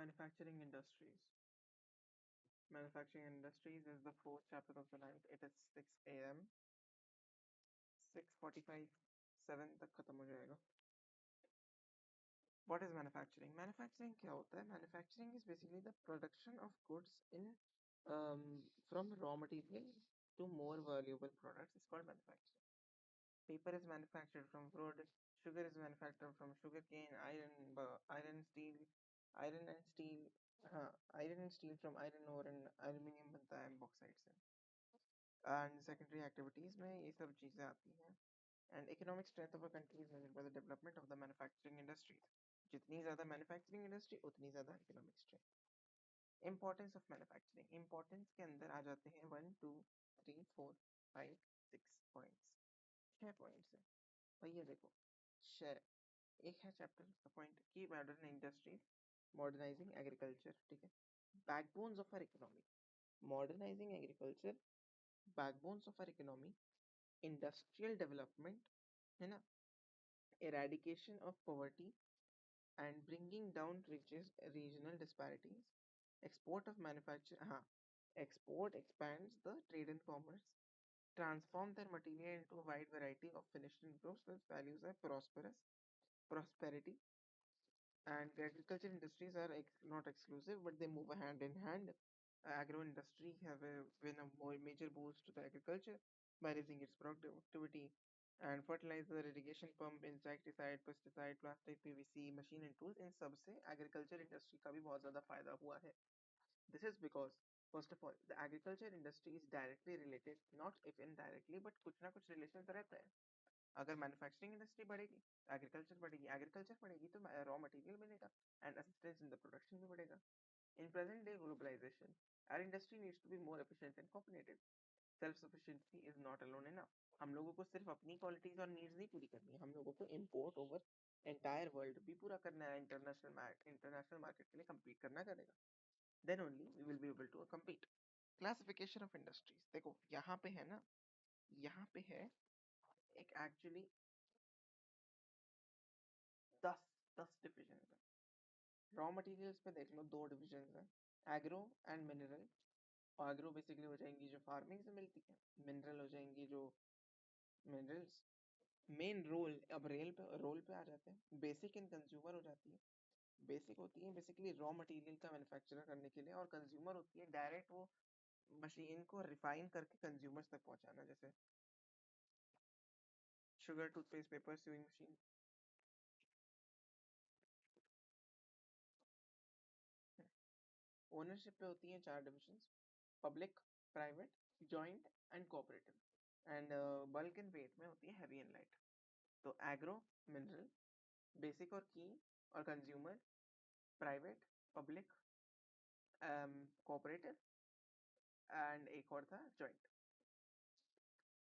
Manufacturing industries. Manufacturing industries is the fourth chapter of the night. It is 6 a.m. 6:45 7 तक खत्म हो जाएगा. What is manufacturing? Manufacturing क्या होता है? Manufacturing is basically the production of goods in from raw material to more valuable products. It's called manufacturing. Paper is manufactured from wood. Sugar is manufactured from sugarcane. Iron and steel. हाँ, iron and steel from iron ore and aluminium बनता है bauxite से. And secondary activities में ये सब चीजें आती हैं. And economic strength of a country is measured by the development of the manufacturing industry. जितनी ज़्यादा manufacturing industry उतनी ज़्यादा economic strength. Importance of manufacturing. Importance के अंदर आ जाते हैं 1 2 3 4 5 6 points. 6 points है. भैया देखो, 6. एक है चैप्टर का पॉइंट की मॉडर्न इंडस्ट्री, मॉडर्नाइजिंग एग्रीकल्चर. ठीक है. Backbones of our economy. Modernising agriculture, backbones of our economy, industrial development, है ना, eradication of poverty and bringing down regional disparities, export of manufacture, export expands the trade and commerce, transform their material into a wide variety of finished goods whose values are prosperity, and the agriculture industries are not exclusive, but they move hand in hand. Agro industry have been a more major boost to the agriculture by raising its productivity, and fertilizer, irrigation pump, insecticide, pesticide, plastic, PVC, machine and tools, इन सब से agriculture industry का भी बहुत ज़्यादा फायदा हुआ है. This is because first of all, the agriculture industry is directly related, not if indirectly, but कुछ ना कुछ relation तो रहता है. अगर मैन्युफैक्चरिंग इंडस्ट्री बढ़ेगी, एग्रीकल्चर बढ़ेगी तो रॉ मटेरियल मिलेगा and assistance in the production भी बढ़ेगा. In present day globalisation, our industry needs to be more efficient and cooperative. Self sufficiency is not alone enough. हम लोगों को सिर्फ अपनी क्वालिटीज और नीड्स नहीं पूरी करनी है, हम लोगों को इम्पोर्ट ओवर एंटायर वर्ल्ड भी पूरा करना है. इंटरनेशनल मार्केट के लिए compete करना करेगा. Then only we will be able to compete. Classification of industries. देखो यहाँ पे है ना, यहाँ पे है एक एक्चुअली 10 10 डिविजन है. रॉ मटेरियल्स पे देख लो, 2 डिविजन है, agro and mineral. Agro basically हो जाएंगी जो फार्मिंग से मिलती है, मिनरल हो जाएंगी जो मिनरल्स. मेन रोल पे आ जाते हैं. बेसिक एंड कंज्यूमर हो जाती है. बेसिक होती है बेसिकली रॉ मटेरियल का मैन्युफैक्चर करने के लिए, और कंज्यूमर होती है डायरेक्ट वो मशीन को रिफाइन करके कंज्यूमर्स तक पहुंचाना, जैसे sugar, toothpaste, paper, sewing machine. Ownership पे होती है 4 division: public, private, joint and cooperative. And bulk and weight में होती है हैवी एंड लाइट. तो एग्रो, मिनरल, बेसिक और की और consumer, private, public, cooperative and एक और था joint,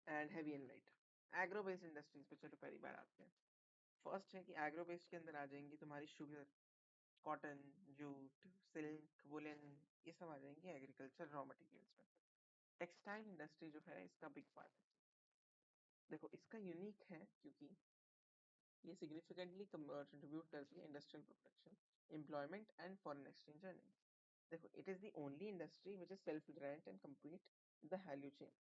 and heavy and light. Agro based industries पे चलो पहली बार आते हैं. फर्स्ट है कि एग्रो बेस्ड के अंदर आ जाएंगी तुम्हारी sugar, cotton, jute, silk, woollen, ये सब आ जाएंगी एग्रीकल्चर रॉ मटेरियल्स में. टेक्सटाइल इंडस्ट्री जो है इसका बिग पार्ट है. देखो इसका यूनिक है क्योंकि ये सिग्निफिकेंटली कंट्रीब्यूट करती है industrial production, employment and foreign exchange earning. देखो it is the only industry which is self reliant and complete the value chain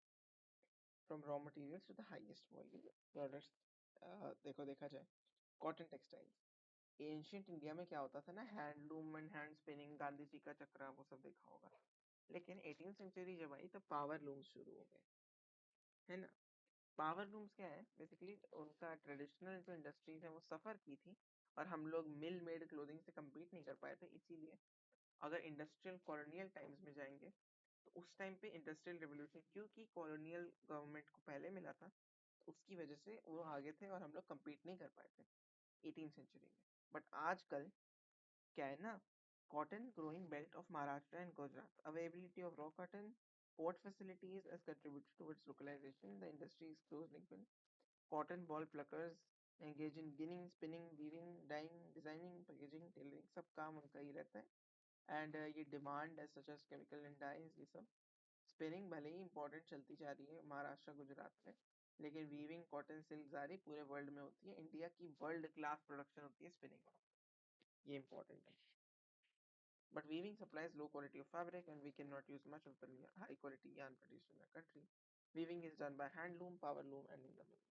from raw materials to the highest volume products. देखो देखा जाए cotton textiles, ancient India में क्या होता था ना, handloom and hand spinning, Gandhi ji का चक्रा, वो सब देखा होगा. लेकिन 18th सेंचुरी जब आई तब पावर लूम्स शुरू हो गए, है ना. पावर लूम्स क्या है, बेसिकली उनका ट्रेडिशनल जो इंडस्ट्रीज है वो सफर की थी, और हम लोग मिल मेड क्लोथिंग से compete नहीं कर पाए थे. इसीलिए अगर इंडस्ट्रियल कॉलोनियल टाइम्स में जाएंगे तो उस टाइम पे इंडस्ट्रियल रेवोल्यूशन, क्योंकि कॉलोनियल गवर्नमेंट को पहले मिला था, तो उसकी वजह से वो आगे थे और हम लोग compete नहीं कर पाए थे 18th सेंचुरी में. बट आजकल क्या है ना, cotton growing belt of Maharashtra and Gujarat, availability of raw cotton, port facilities has contributed towards localization. The industry is closely linked. Cotton ball pluckers engage in ginning, spinning, weaving, dyeing, designing, packaging, tailoring, सब काम उनका ही रहता है. And ये demand है such as chemical and dyes, ये सब. Spinning भले ही इंपॉर्टेंट चलती जा रही है महाराष्ट्र गुजरात में, लेकिन वीविंग, कॉटन, सिल्क सारी पूरे वर्ल्ड में होती है. इंडिया की वर्ल्ड क्लास प्रोडक्शन होती है स्पिनिंग, ये इंपॉर्टेंट है. But weaving supplies low quality of fabric and we cannot use much of the high quality yarn produced in our country. Weaving is done by hand loom, power loom and in the mill.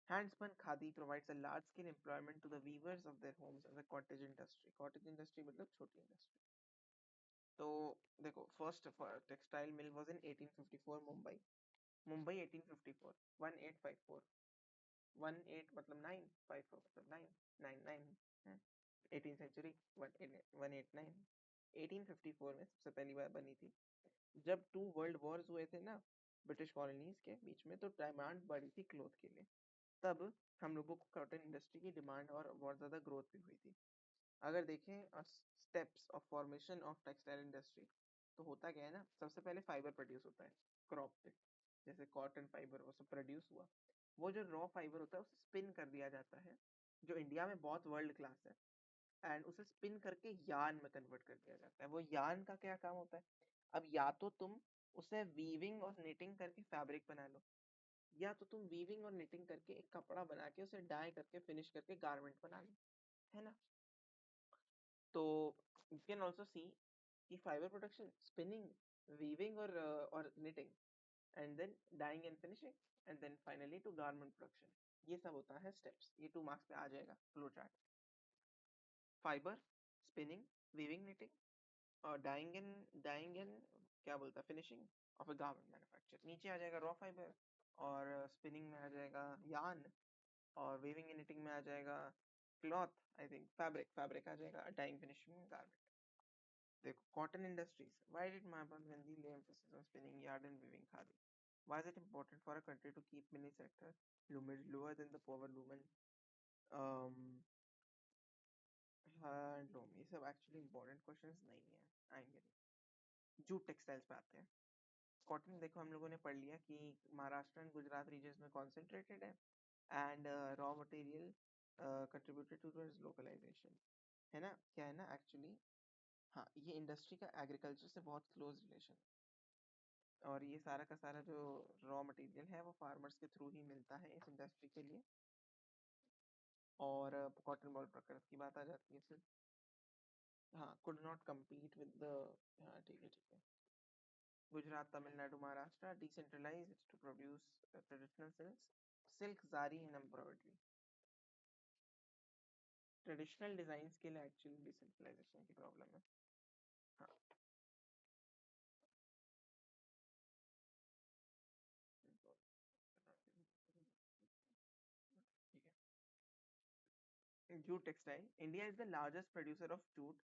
Handspun khadi provides a large-scale employment to the weavers of their homes as a cottage industry. Cottage industry मतलब छोटी industry. तो देखो first textile mill was in 1854 Mumbai. Mumbai 1854 1854 18 मतलब 9 54 मतलब 9 99 18 century 189 1854 में सबसे पहली बार बनी थी. जब 2 वर्ल्ड वॉर्स हुए थे ना ब्रिटिश कॉलोनीज के बीच में, तो डिमांड बढ़ी थी क्लोथ के लिए. तब हम लोगों को कॉटन इंडस्ट्री की डिमांड और बहुत ज़्यादा ग्रोथ भी हुई थी. अगर देखें steps of formation of textile industry, तो होता क्या है ना, सबसे पहले फाइबर प्रोड्यूस होता है क्रॉप से. जैसे कॉटन फाइबर वो सब प्रोड्यूस हुआ. वो जो रॉ फाइबर होता है उसे स्पिन कर दिया जाता है, जो इंडिया में बहुत वर्ल्ड क्लास है. एंड उसे स्पिन करके यार्न में कन्वर्ट कर दिया जाता है. वो यार्न का क्या काम होता है? अब या तो तुम उसे वीविंग और निटिंग करके फैब्रिक बना लो, या तो तुम वीविंग और निटिंग करके एक कपड़ा बना के उसे डाई करके फिनिश करके गारमेंट बना लो, है ना. तो यू कैन ऑल्सो सी कि फाइबर प्रोडक्शन, स्पिनिंग, वीविंग और knitting, and then dyeing and finishing, and then finally to garment production. ये सब होता है स्टेप्स. ये 2 मार्क्स पे आ जाएगा flow chart. Fibre, spinning, weaving, knitting और डाइंग एंड क्या बोलता है finishing of a garment manufacture. नीचे आ जाएगा रॉ फाइबर, और स्पिनिंग में आ जाएगा यार्न, और वीविंग एंड निटिंग में आ जाएगा क्लॉथ, आई थिंक फैब्रिक आ जाएगा, डाइंग फिनिशिंग में गारमेंट. देखो cotton industries. Why did Mahatma Gandhi lay emphasis on spinning yarn and weaving khadi? Why is it important for a country to keep many sector lower than the power women? um handloom, ये सब actually important questions नहीं है, आएंगे नहीं. Jute textiles पे आते हैं. Cotton देखो हम लोगों ने पढ़ लिया कि महाराष्ट्र एंड गुजरात रीजन में कॉन्सेंट्रेटेड है, and raw material contributed to localisation, है ना. क्या है ना एक्चुअली, हाँ, ये इंडस्ट्री का एग्रीकल्चर से बहुत क्लोज रिलेशन है. और ये सारा का सारा जो रॉ मटेरियल है वो फार्मर्स के थ्रू ही मिलता है इस इंडस्ट्री के लिए. और कॉटन बॉल प्रकृति की बात आ जाती है फिर. हाँ, could not compete with the, हाँ ठीक है ठीक है. Gujarat, Tamil Nadu, Maharashtra decentralised to produce traditional silk, zari and embroidery. Traditional design के लिए एक्चुअली डिसेंट्रलाइजेशन की प्रॉब्लम है. हाँ ठीक है. Jute textile. India is the largest producer of jute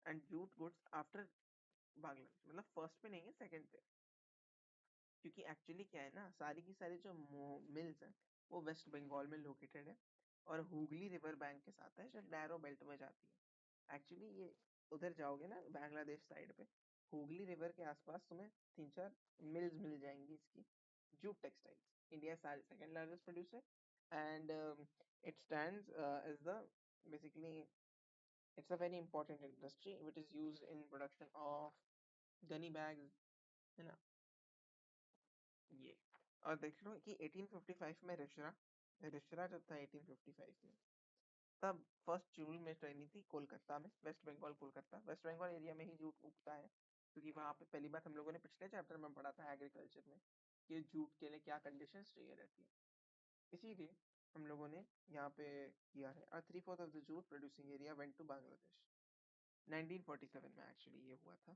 and jute goods after Bangladesh. मतलब फर्स्ट पे नहीं है, सेकंड पे. क्योंकि एक्चुअली क्या है ना, सारी की सारी जो मिल्स हैं वो वेस्ट बंगाल में लोकेटेड है, और हुगली रिवर बैंक के साथ है जो नैरो बेल्ट में जाती है. एक्चुअली ये उधर जाओगे ना बांग्लादेश साइड पे, हुगली रिवर के आसपास तुम्हें 3-4 मिल्स मिल जाएंगी इसकी. Jute textiles India second largest producer, and it stands as the basically it's a very important industry which is used in production of gunny bags, है ना. ये और देख लो कि 1855 में रिशरा जब था 1855 में, तब फर्स्ट जूल में ट्रेनिंग थी कोलकाता में. वेस्ट बंगाल, कोलकाता वेस्ट बंगाल एरिया में ही जूट उगता है, क्योंकि वहां पे पहली बार हम लोगों ने पिछले चैप्टर में पढ़ा था एग्रीकल्चर में कि जूट के लिए क्या कंडीशंस चाहिए रहती है. इसीलिए हम लोगों ने यहाँ पे किया है. और 3/4 of the jute producing area went to Bangladesh. 1947 में एक्चुअली ये हुआ था.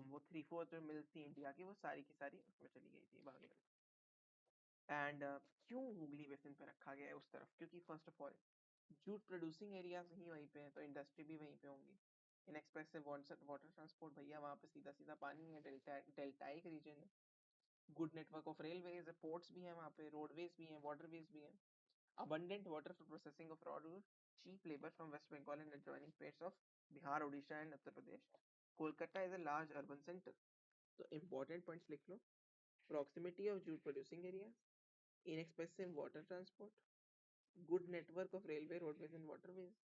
वो 3/4 जो मिल थी इंडिया की वो सारी की सारी उसमें चली गई थी बांग्लादेश. एंड क्यों हुगली बेसिन पे रखा गया है उस तरफ? क्योंकि first of all jute producing areas ही वहीं पे हैं, तो इंडस्ट्री भी वहीं पे होंगी. इनएक्सपेंसिव वाटर ट्रांसपोर्ट भैया, वहाँ पे सीधा सीधा पानी है, डेल्टाइक रीजन है. Good network of railways, ports भी हैं वहाँ पे, रोडवेज भी हैं, वाटरवेज भी हैं. abundant water for processing of raw wood, cheap labor from West Bengal and adjoining states of Bihar, Odisha and Uttar Pradesh. Kolkata is a large urban center. So important points लिख लो. Proximity of jute producing areas, inexpensive water transport, good network of railway, roadways and waterways,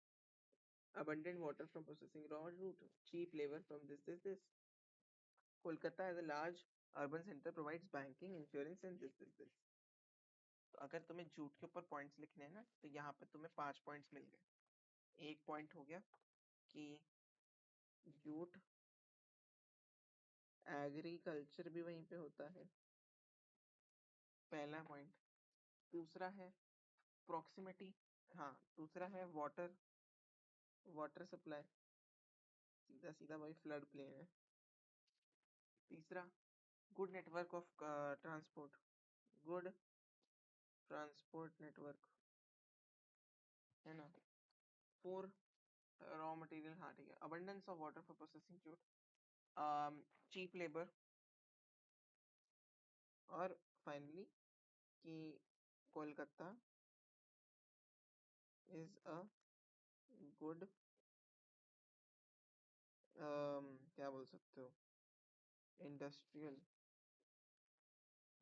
abundant water from processing raw wood, cheap labor from this. Kolkata as a large urban center provides banking, insurance and this. तो अगर तुम्हें jute के ऊपर points लिखने हैं ना, तो यहाँ पे तुम्हें 5 पॉइंट्स मिल गए. एक पॉइंट हो गया कि जूट एग्रीकल्चर भी वहीं पे होता है, पहला पॉइंट। दूसरा है प्रॉक्सिमिटी, हाँ दूसरा है वाटर, वाटर सप्लाई, सीधा सीधा वही फ्लड प्लेन है। तीसरा good network of transport, good transport network, है ना। फोर रॉ मटेरियल, हाँ ठीक है, abundance of water for processing jute, cheap labour, और फाइनली कि कोलकाता इज अ गुड, क्या बोल सकते हो, industrial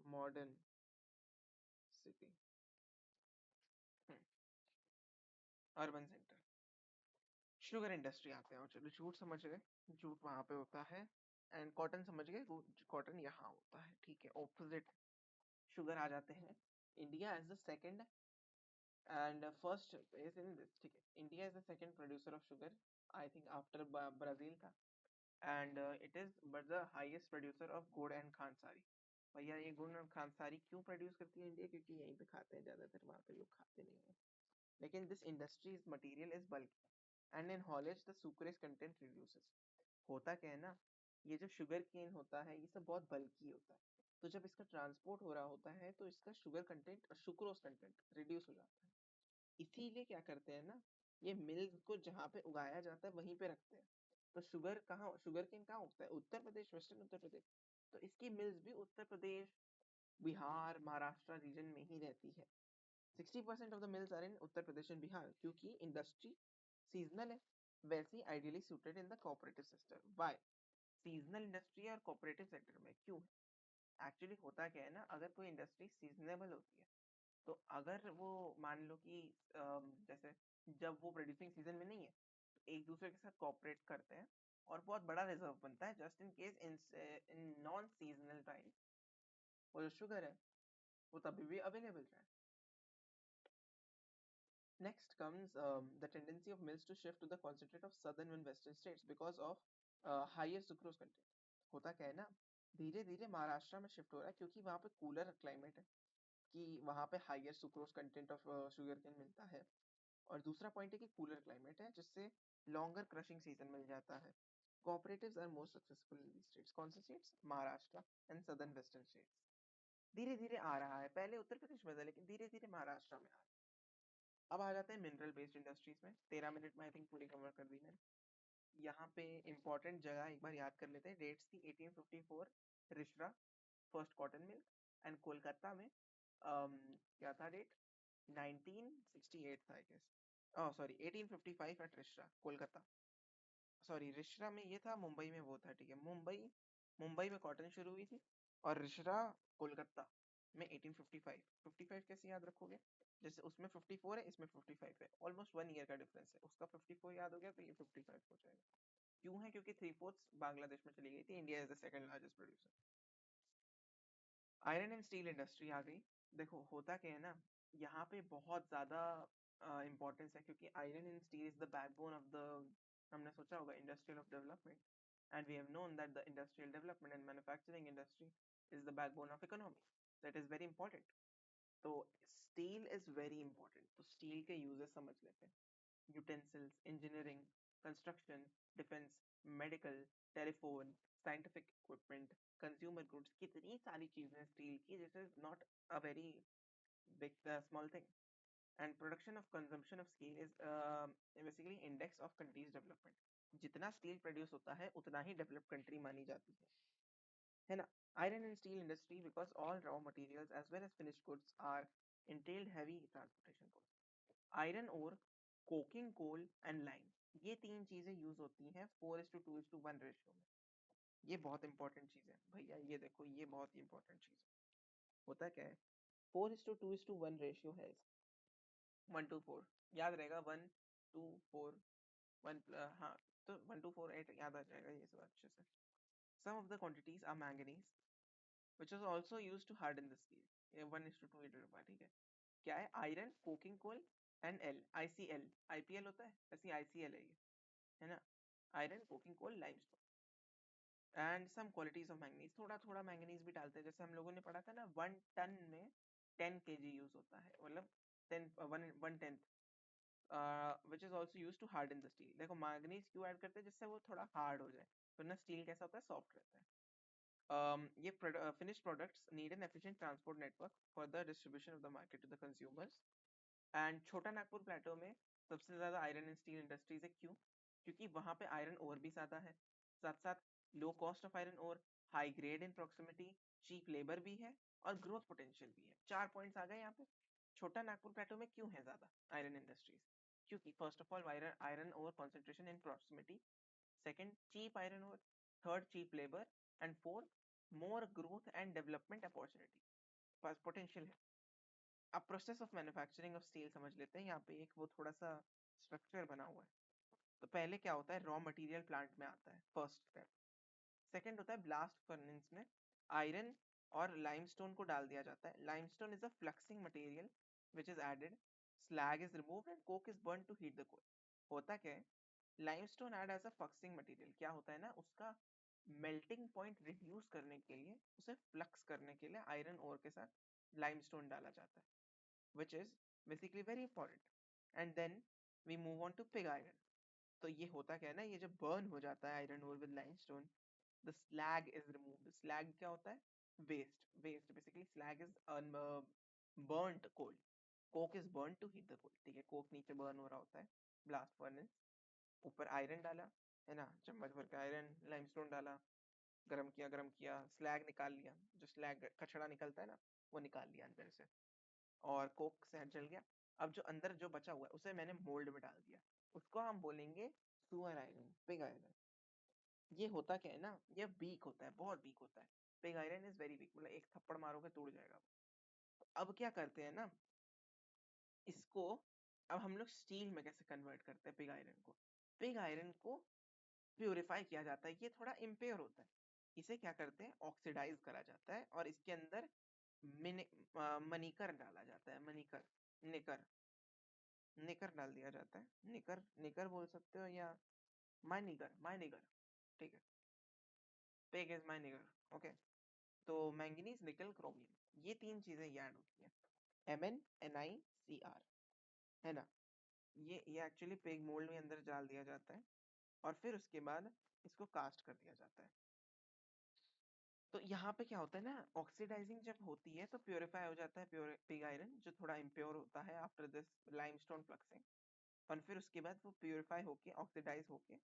modern city, urban centre. Sugar industry आते हैं, और चलो जूट समझ गए, जूट वहां पे होता है, एंड कॉटन समझ गए, कॉटन यहाँ होता है, ठीक है। ऑपोजिट शुगर आ जाते हैं। India as the second and first is in this, ठीक है, India is the second producer of sugar, I think after Brazil था, and it is but the highest producer of gur and khandsari. भैया ये गुड़ और खांडसारी क्यों प्रोड्यूस करती है इंडिया, क्योंकि यहीं पे खाते हैं ज्यादातर, वहाँ पे लोग खाते नहीं है। लेकिन this industries material is bulky and in haulage the sucrase content reduces. होता क्या है ना, ये जो शुगर केन होता है ये सब बहुत बल्की होता है, तो जब इसका ट्रांसपोर्ट हो रहा होता है तो इसका शुगर कंटेंट और सुक्रोज कंटेंट रिड्यूस हो जाता है। इसीलिए क्या करते हैं ना, ये मिल्क को जहाँ पे उगाया जाता है वहीं पे रखते हैं। तो शुगर कहाँ, शुगर केन कहाँ उगता है, उत्तर प्रदेश, वेस्टर्न उत्तर प्रदेश। तो इसकी मिल्स भी उत्तर प्रदेश, बिहार, महाराष्ट्र रीजन में ही रहती है। 60% of the mills are in Uttar Pradesh and Bihar, क्योंकि इंडस्ट्री सीजनल है, वैसे ही ideally suited in the cooperative system. Why seasonal industry और कोऑपरेटिव सेक्टर में क्यों है? एक्चुअली होता क्या है ना, अगर कोई इंडस्ट्री सीजनेबल होती है, तो अगर वो मान लो कि जैसे जब वो प्रोड्यूसिंग सीजन में नहीं है, तो एक दूसरे के साथ कोऑपरेट करते हैं और बहुत बड़ा रिजर्व बनता है, just in case in non seasonal time वो जो शुगर है वो तभी भी अवेलेबल है। Next comes the tendency of mills to shift to the concentrate of southern and western states because of higher sucrose content. होता क्या है ना, धीरे धीरे महाराष्ट्र में शिफ्ट हो रहा है, क्योंकि वहाँ पे कूलर क्लाइमेट है, कि वहाँ पे higher sucrose content of sugar cane मिलता है। और दूसरा पॉइंट है कि कूलर क्लाइमेट है, जिससे लॉन्गर क्रशिंग सीजन मिल जाता है। Cooperatives are more successful in these states. कौन से states? Maharashtra and southern western states. धीरे धीरे आ रहा है, पहले उत्तर प्रदेश में था लेकिन धीरे धीरे महाराष्ट्र में आ रहा है। अब आ जाते हैं मिनरल बेस्ड इंडस्ट्रीज में। 13 मिनट में आई थिंक पूरी कवर कर दी मैंने। यहाँ पे इंपॉर्टेंट जगह एक बार याद कर लेते हैं, डेट्स थी 1854 Rishra first cotton mill, and Kolkata में क्या था डेट, 1968 था I guess, oh sorry 1855 at Rishra Kolkata. Sorry Rishra में ये था, मुंबई में वो था, ठीक है, मुंबई, मुंबई में कॉटन शुरू हुई थी, और रिश्रा कोलकाता में 1855। 55 कैसे याद रखोगे, जैसे उसमें 54 है इसमें 55 है, ऑलमोस्ट 1 ईयर का डिफरेंस है, उसका 54 याद हो गया तो ये 55 हो जाएगा। क्यों है, क्योंकि 3/4 बांग्लादेश में चली गई थी, India is the second largest producer. Iron and steel industry आ गई। देखो होता क्या है ना, यहाँ पे बहुत ज्यादा इम्पोर्टेंस है, क्योंकि iron and steel is the backbone of the, हमने सोचा होगा, industrial of development, and we have known that the industrial development and manufacturing industry is the backbone of economy, that is very important. तो steel is very important, तो steel के uses समझ लेते हैं। Utensils, engineering, construction, defence, medical, telephone, scientific equipment, consumer goods, कितनी सारी चीजें steel की, this is not a very big small thing. And production of consumption of steel is basically index of countries development. जितना steel produce होता है उतना ही develop country मानी जाती है ना। Iron and steel industry, because all raw materials as well as finished goods are entailed heavy transportation costs. Iron ore, coking coal and lime, ये तीन चीजें यूज होती हैं 4:2:1 रेशियो में। ये बहुत इंपॉर्टेंट चीज है भैया, ये देखो ये बहुत ही इंपॉर्टेंट चीज है। होता क्या है, 4:2:1 रेशियो है, 1:4 याद रहेगा, 1:4 1, हाँ, तो 1:4 8 याद आ जाएगा ये सब अच्छे से। Some of the quantities are manganese which is also used to harden the steel, ये 1:2 ठीक है। क्या है, iron, coking coal and L, ICL, IPL होता है, ऐसी ICL है ये, है ना। Iron, coking coal, limestone and some qualities of manganese. थोड़ा थोड़ा मैंगनीज भी डालते हैं, जैसे हम लोगों ने पढ़ा था ना 1 टन में 10 kg यूज होता है, मतलब 1/10 which is also use to harden the steel. देखो मैंगनीज क्यों ऐड करते हैं, जिससे वो थोड़ा हार्ड हो जाए, तो ना स्टील कैसा होता है, सॉफ्ट रहता है। ये finished products need an efficient transport network for the distribution of the market to the consumers। And छोटा नागपुर प्लेटो में सबसे ज्यादा आयरन एंड स्टील इंडस्ट्रीज है, क्यों? क्योंकि वहां पे आयरन ओर भी ज्यादा है, साथ साथ low cost of iron ore, high grade in proximity, cheap labour भी है और ग्रोथ पोटेंशियल भी है। 4 पॉइंट्स आ गए यहाँ पे। छोटा नागपुर प्लेटो में क्यों है ज्यादा आयरन इंडस्ट्रीज? क्योंकि first of all iron ore concentration in proximity, second cheap iron ore, third cheap labour, and fourth more growth and development opportunity potential है। अब process of manufacturing of steel समझ लेते हैं। यहाँ पे एक वो थोड़ा सा स्ट्रक्चर बना हुआ है। तो पहले क्या होता है, रॉ मटेरियल प्लांट में आता है, फर्स्ट स्टेप। सेकंड होता है ब्लास्ट फर्नेस में आयरन और लाइमस्टोन को डाल दिया जाता है। Limestone is a fluxing material which is added, slag is removed and coke is burn to heat the coal. होता क्या है, limestone add as a fluxing material, क्या होता है ना, उसका मेल्टिंग पॉइंट रिड्यूस करने के लिए, उसे फ्लक्स करने के लिए आयरन ओर के साथ लाइमस्टोन डाला जाता है, which is basically very important। And then we move on to pig iron। तो ये होता क्या है ना, ये जब बर्न हो जाता है iron ore with limestone, the slag is removed। slag क्या होता है, waste basically। slag is burnt coal, coke is burnt to heat the coal। ठीक है, कोक नीचे बर्न हो रहा होता है, ब्लास्ट फर्नेस, ऊपर आयरन डाला है ना, चम्मच भर के आयरन, लाइमस्टोन डाला, गरम किया, स्लैग निकाल लिया, जो स्लैग कचड़ा निकलता है ना, वो निकाल लिया अंदर से, और कोक से जल गया। अब जो अंदर जो बचा हुआ है उसे मैंने मोल्ड में डाल दिया, उसको हम बोलेंगे सुअर आयरन, पिग आयरन। ये होता क्या है ना, ये वीक होता है, बहुत वीक होता है। Pig iron is very weak, मतलब एक थप्पड़ मारोगे टूट जाएगा वो। तो अब क्या करते हैं ना इसको, अब हम लोग स्टील में कैसे कन्वर्ट करते हैं पिग आयरन को? पिग आयरन को प्योरीफाई किया जाता है, ये थोड़ा इम्प्योर होता है। इसे क्या करते हैं, ऑक्सीडाइज करा जाता है और इसके अंदर मनीकर डाला जाता है, मनीकर, निकर, निकर डाल दिया जाता है। निकर, निकर बोल सकते हो, या माइनिगर, माइनिगर, ठीक है, पेग इज माइनिगर, ओके। तो मैंगनीज, निकल, क्रोमियम, ये तीन चीजें ये ऐड होती हैं, MnNiCr, है ना। ये एक्चुअली पेग मोल्ड में अंदर डाल दिया जाता है और फिर उसके बाद इसको कास्ट कर दिया जाता है। तो यहाँ पे क्या होता है ना, ऑक्सीडाइजिंग जब होती है तो प्योरीफाई हो जाता है प्योर पिग आयरन, जो थोड़ा इम्प्योर होता है आफ्टर दिस लाइमस्टोन फ्लक्सिंग। और फिर उसके बाद वो प्योरीफाई होके, ऑक्सीडाइज होके,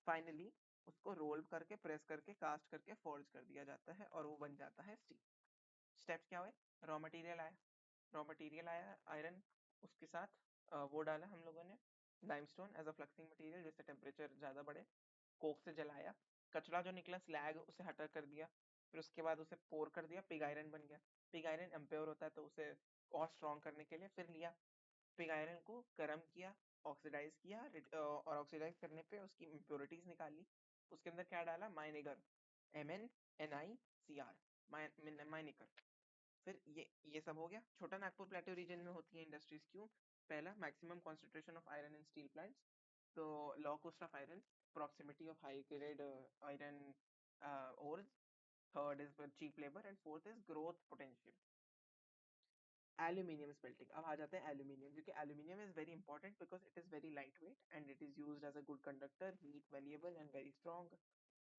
फाइनली उसको रोल करके, प्रेस करके, कास्ट करके फोल्ड कर दिया जाता है और वो बन जाता है स्टील। स्टेप्स क्या हुए, रॉ मटेरियल आया, रॉ मटेरियल आया आयरन, उसके साथ वो डाला हम लोगों ने limestone as a fluxing material, जिससे टेम्परेचर ज्यादा बढ़े, कोक से जलाया, कचरा जो निकला स्लैग उसे हटा कर दिया, फिर उसके बाद उसे पोर कर दिया, पिग आयरन बन गया। पिग आयरन एम्प्योर होता है तो उसे और स्ट्रॉन्ग करने के लिए फिर लिया पिग आयरन को, गर्म किया, ऑक्सीडाइज किया, और ऑक्सीडाइज करने पे उसकी इम्प्योरिटीज निकाली। उसके अंदर क्या डाला, माइनेगर, MnNiCr, माइनेगर। फिर ये सब हो गया। छोटा नागपुर प्लेटो रीजन में होती है इंडस्ट्रीज, क्यों? पहला, maximum concentration of iron in steel plants, तो low cost of iron, proximity of high grade iron ores, third is cheap labor, and fourth is growth potential। Aluminium smelting, अब आ जाते हैं एल्यूमिनियम, क्योंकि aluminium is very important because it is very light weight and it is used as a good conductor, heat variable and very strong.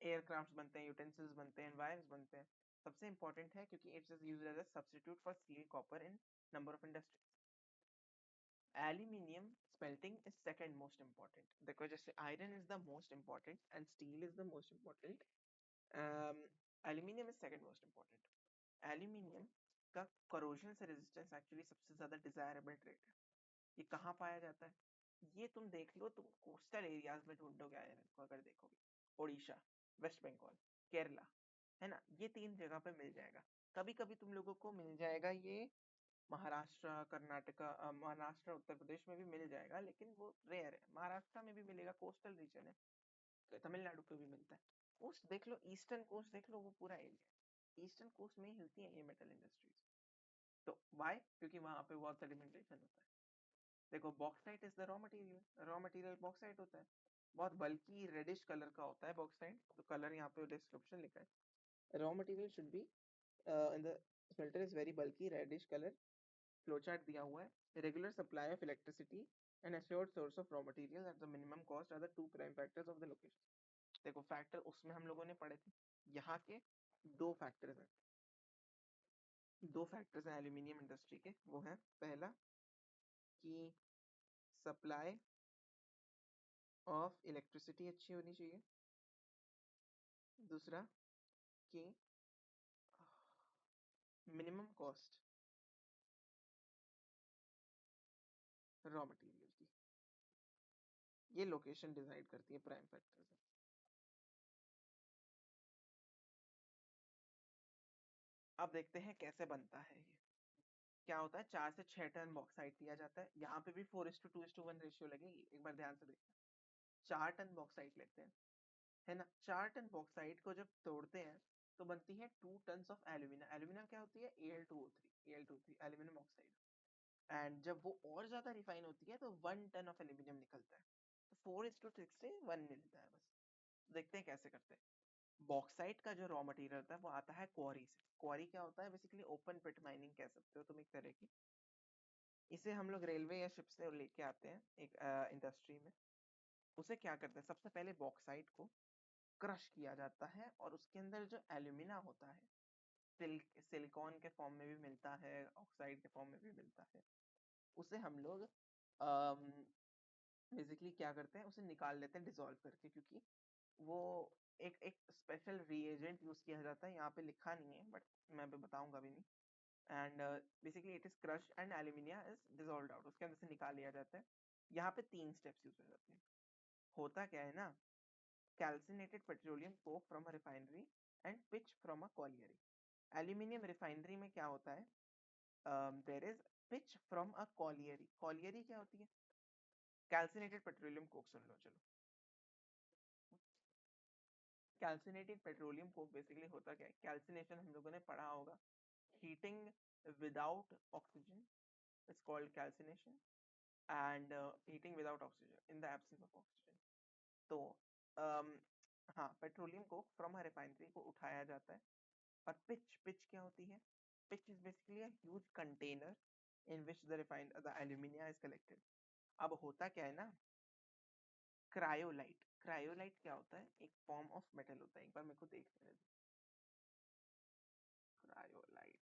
Aircrafts बनते हैं, utensils बनते हैं, wires बनते हैं। सबसे इंपॉर्टेंट है क्योंकि it's used as a substitute for steel, copper in number of industries. Aluminium smelting is second most important, देखो जैसे iron is the most important and steel is the most important, um, aluminium is second most important। aluminium का corrosion से resistance actually सबसे ज्यादा desirable trait है। ये कहाँ पाया जाता है, ये तुम देख लो, तुम कोस्टल एरियाज में ढूंढोगे आयरन को, अगर देखोगे उड़ीसा, वेस्ट बंगाल, केरला, है ना, ये तीन जगह पे मिल जाएगा। कभी कभी तुम लोगों को मिल जाएगा ये महाराष्ट्र, कर्नाटका, महाराष्ट्र, उत्तर प्रदेश में भी मिल जाएगा, लेकिन वो रेयर है। महाराष्ट्र में भी मिलेगा, कोस्टल रीजन है, तो तमिलनाडु पे भी मिलता है। कोस्ट देख लो, ईस्टर्न कोस्ट देख लो, वो पूरा एरिया है, ईस्टर्न कोस्ट में ही हिलती है ये मेटल इंडस्ट्रीज। तो वाई, क्योंकि वहां पे बहुत सेडिमेंटेशन होता है। देखो bauxite is the raw material, raw material bauxite होता है। बहुत बल्कि रेडिश कलर का होता है बॉक्साइट, तो कलर यहाँ पे डिस्क्रिप्शन लिखा है। Raw material should be in the smelter is very बल्कि रेडिश कलर, फ्लोचार्ट दिया हुआ है। Regular supply of electricity and assured source of raw material at the minimum cost are the two prime factors of the location. देखो factor उसमें हम लोगों ने पढ़े थे, यहाँ के दो फैक्टर्स हैं, दो फैक्टर्स हैं एल्यूमिनियम इंडस्ट्री के। वो है पहला कि सप्लाई ऑफ इलेक्ट्रिसिटी अच्छी होनी चाहिए, दूसरा कि मिनिमम कॉस्ट रॉ मटेरियल की। ये लोकेशन डिसाइड करती है प्राइम फैक्टर्स। अब देखते हैं कैसे बनता है ये। क्या होता है, 4 से 6 टन बॉक्साइट लिया जाता है। यहाँ पे भी 4:2:1 रेशियो लगेगी, एक बार ध्यान से देखना। 4 टन बॉक्साइट लेते हैं, है ना। 4 टन बॉक्साइट को जब तोड़ते हैं तो बनती है 2 टन ऑफ एल्यूमिना। एल्यूमिना क्या होती है, Al2O3 एल्यूमिनियम ऑक्साइड। एंड जब वो और ज्यादा रिफाइन होती है तो 1 टन ऑफ एल्यूमिनियम निकलता है। तो 4:6 से 1 मिलता है बस। देखते हैं कैसे करते हैं। बॉक्साइट का जो रॉ मटेरियल होता है वो आता है क्वारी से। क्वारी क्या होता है, बेसिकली ओपन पिट माइनिंग कह सकते हो तुम एक तरह की। इसे हम लोग रेलवे या शिप से लेके आते हैं एक इंडस्ट्री में। उसे क्या करते हैं, सबसे पहले बॉक्साइट को क्रश किया जाता है और उसके अंदर जो एल्यूमिना होता है, सिलिकॉन के फॉर्म में भी मिलता है, ऑक्साइड के फॉर्म में भी मिलता है, उसे हम लोग बेसिकली क्या करते हैं, उसे निकाल लेते हैं डिसॉल्व करके। क्योंकि वो एक एक स्पेशल रिएजेंट यूज किया जाता है, यहाँ पे लिखा नहीं है बट मैं भी बताऊंगा भी नहीं। And basically it is crush and alumina is dissolved out, उसके अंदर से निकाल लिया जाता है। यहाँ पे 3 स्टेप्स यूज हो जाते हैं। होता क्या है ना, calcinated petroleum coke from a refinery and pitch from a colliery. Aluminium refinery में क्या होता है, there is pitch from a colliery. Colliery क्या होती है, कैल्सिनेटेड पेट्रोलियम कोक सुन लो चलो। कैल्सिनेटेड पेट्रोलियम कोक बेसिकली होता क्या है, कैल्सिनेशन हम लोगों ने पढ़ा होगा, heating without oxygen is called calcination, and heating without oxygen in the absence of oxygen. तो um, हाँ, पेट्रोलियम को फ्रॉम अ रिफाइनरी को उठाया जाता है। और पिच, पिच क्या होती है, pitch is basically a huge container in which the refined the alumina is collected. अब होता क्या है ना, क्रायोलाइट। क्रायोलाइट क्या होता है, एक फॉर्म ऑफ मेटल होता है, एक बार मेरे को देखने दो। Cryolite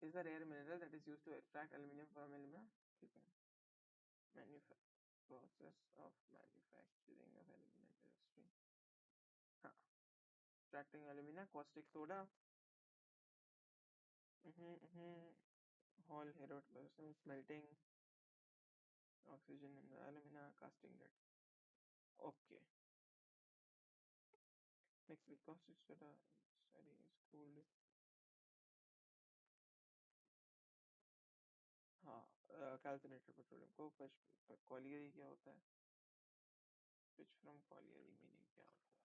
is the rare mineral that is used to extract aluminum from alumina. ठीक है, process of manufacturing of aluminum industry. हाँ, extracting alumina, caustic soda, whole Herod person, smelting oxygen in the alumina, casting that. Okay, mixed with caustic soda, study is cooled. हाँ, calcinated petroleum को colliery क्या होता है, pitch from colliery meaning क्या होता है,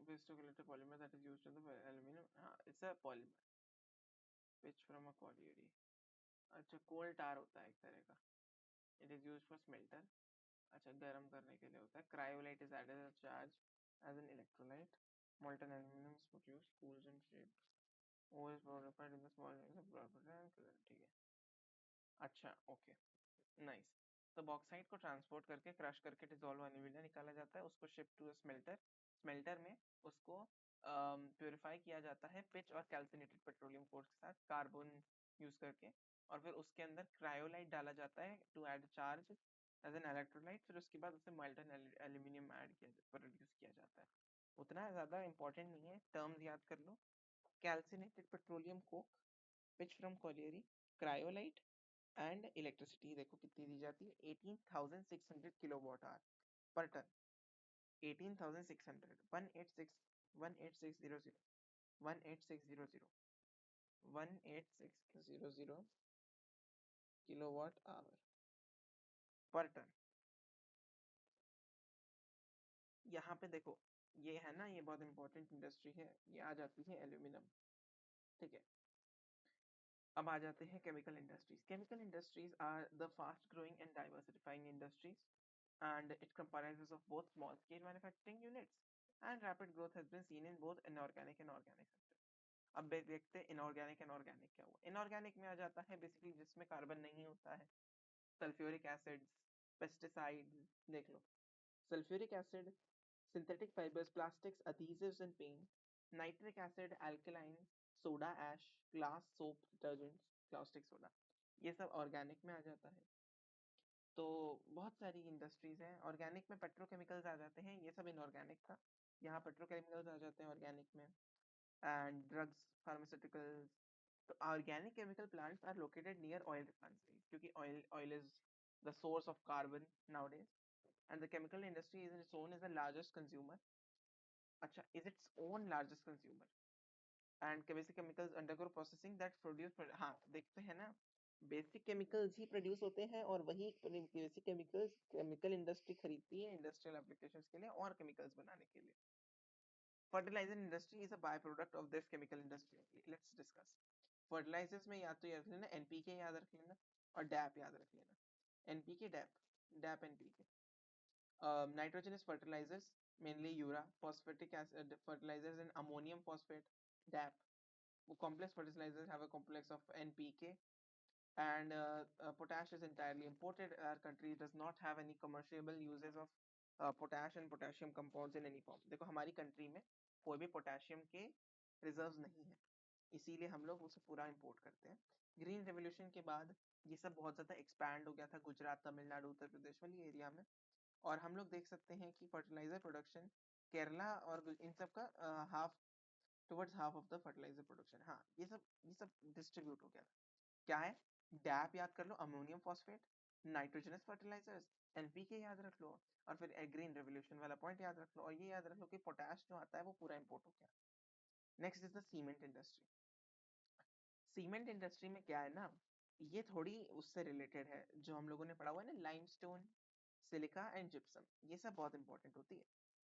waste to collect a polymer that is used in the aluminum. हाँ, it's a polymer. Pitch from a colliery. अच्छा, कोल टार होता है एक तरह का। It is used for smelter. अच्छा, गर्म करने के लिए होता है। Cryolite is added as charge as an electrolyte. molten aluminum is produced, cools and shaped. ore is purified in the small units of blood. ठीक है, अच्छा, ओके, नाइस। तो बॉक्साइट को ट्रांसपोर्ट करके क्रश करके डिसॉल्व एल्यूमिना निकाला जाता है, उसको शिप टू स्मेल्टर। स्मेल्टर में उसको प्योरीफाई किया जाता है पिच और कैल्सिनेटेड पेट्रोलियम कोर्स के साथ, कार्बन यूज करके। और फिर उसके अंदर क्रायोलाइट डाला जाता है to add charge as an electrolyte. फिर उसके बाद उसे मोल्टन एल्यूमिनियम ऐड किया, प्रोड्यूस किया जाता है। उतना ज़्यादा इंपॉर्टेंट नहीं है, टर्म्स याद कर लो। Calcinated petroleum coke, pitch from colliery, cryolite and electricity देखो कितनी दी जाती है, 18,600 kilowatt hour per ton. 18,600, 186, 18600, 18600, 18600 kilowatt hour per ton. यहाँ पे देखो, ये है ना, ये बहुत इंपॉर्टेंट इंडस्ट्री है, ये आ जाती है एल्यूमिनियम। ठीक है, अब आ जाते हैं chemical industries. Chemical industries are the fast growing and diversifying industries, and it comprises of both small scale manufacturing units and rapid growth has been seen in both inorganic and organic sector. अब देखते हैं inorganic and organic क्या हुआ. Inorganic में आ जाता है basically जिसमें carbon नहीं होता है, सल्फ्यूरिक एसिड्स, पेस्टिसाइड्स. देख लो, sulphuric acid, synthetic fibers, plastics, adhesives and paint, nitric acid, alkaline, soda ash, glass, soap, detergents, caustic soda, ये सब ऑर्गेनिक में आ जाता है. तो बहुत सारी इंडस्ट्रीज हैं. ऑर्गेनिक में पेट्रोकेमिकल्स आ जाते हैं, ये सब इनऑर्गेनिक था. यहाँ पेट्रोकेमिकल्स आ जाते हैं ऑर्गेनिक में. And drugs, pharmaceuticals. तो organic chemical plants are located near oil refineries, क्योंकि oil is the source of carbon nowadays. And the chemical industry is its own is the largest consumer. अच्छा, is its own largest consumer. And basic chemicals undergo processing that produce. हाँ, देखते हैं ना, basic chemicals ही produce होते हैं और वही basic chemicals chemical industry खरीदती है इंडस्ट्रियल एप्लीकेशंस के लिए और केमिकल्स बनाने के लिए. Fertilizer industry is a by product of this chemical industry. Let's discuss. Fertilizers में या तो याद रख लेना, एनपीके याद रख लेना और डैप याद रख लेना. NPK, DAP, DAP NPK. Nitrogenous fertilizers, mainly urea, phosphatic acid fertilizers and ammonium phosphate, DAP. Complex fertilizers have a complex of NPK, and potash is entirely imported. Our country does not have any commercial uses of potash and potassium compounds in any form. देखो, हमारी country में कोई भी potassium के reserves नहीं है, इसीलिए हम लोग उसे पूरा इंपोर्ट करते हैं. ग्रीन रेवोल्यूशन के बाद ये सब बहुत ज्यादा एक्सपैंड हो गया था गुजरात, तमिलनाडु, उत्तर प्रदेश वाली एरिया में. और हम लोग देख सकते हैं कि फर्टिलाइजर प्रोडक्शन केरला और इन सब का half towards half of the fertilizer production. हाँ, ये सब डिस्ट्रीब्यूट हो गया था. क्या है? डैप याद कर लो, ammonium phosphate, nitrogenous fertilizers, NPK याद रख लो, और फिर ग्रीन रेवोल्यूशन वाला पॉइंट याद रख लो, और ये याद रख लो कि पोटैश जो आता है वो पूरा इंपोर्ट हो गया. Next is the cement industry. Cement industry में क्या है ना, ये थोड़ी उससे रिलेटेड है जो हम लोगों ने पढ़ा हुआ है ना, लाइमस्टोन, सिलिका एंड जिप्सम, ये सब बहुत इंपॉर्टेंट होती है.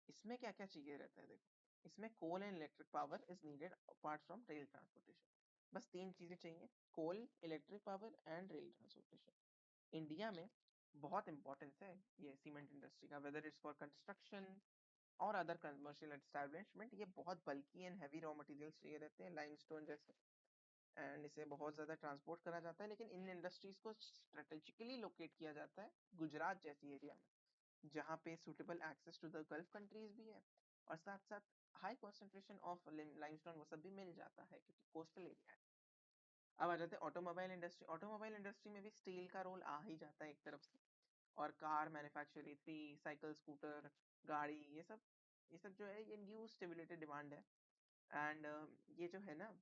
इसमें क्या क्या चाहिए रहता है देखो. इसमें coal and electric power is needed apart from rail transportation. बस तीन चीजें चाहिए, coal, electric power and rail transportation. India में बहुत इंपॉर्टेंस है ये सीमेंट इंडस्ट्री का, वेदर इट्स फॉर कंस्ट्रक्शन और अदर कमर्शियल एस्टैब्लिशमेंट. ये बहुत bulky and heavy raw materials चाहिए रहते हैं, लाइमस्टोन जैसे. एंड इसे बहुत ज्यादा ट्रांसपोर्ट करा जाता है, लेकिन इन इंडस्ट्रीज को स्ट्रेटेजिकली लोकेट किया जाता है गुजरात जैसी एरिया में, जहाँ पे suitable access to the gulf countries भी है, और साथ साथ हाई कॉन्सेंट्रेशन ऑफ लाइमस्टोन वो सब भी मिल जाता है क्योंकि कोस्टल एरिया है. अब आ जाते हैं ऑटोमोबाइल इंडस्ट्री. ऑटोमोबाइल इंडस्ट्री में भी स्टील का रोल आ ही जाता है एक तरफ से. और कार मैन्युफैक्चरिंग, साइकिल, स्कूटर, गाड़ी, ये सब जो है ये न्यू स्टिमुलेटेड डिमांड है. एंड ये जो है ना,